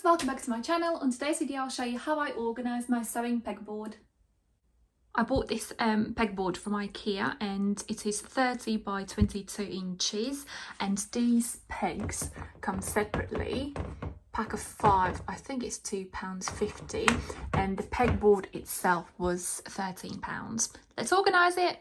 welcome back to my channel. On today's video I'll show you how I organise my sewing pegboard. I bought this pegboard from IKEA and it is 30 by 22 inches, and these pegs come separately. Pack of 5, I think it's £2.50, and the pegboard itself was £13. Let's organise it.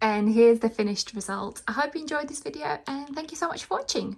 And here's the finished result. I hope you enjoyed this video and thank you so much for watching.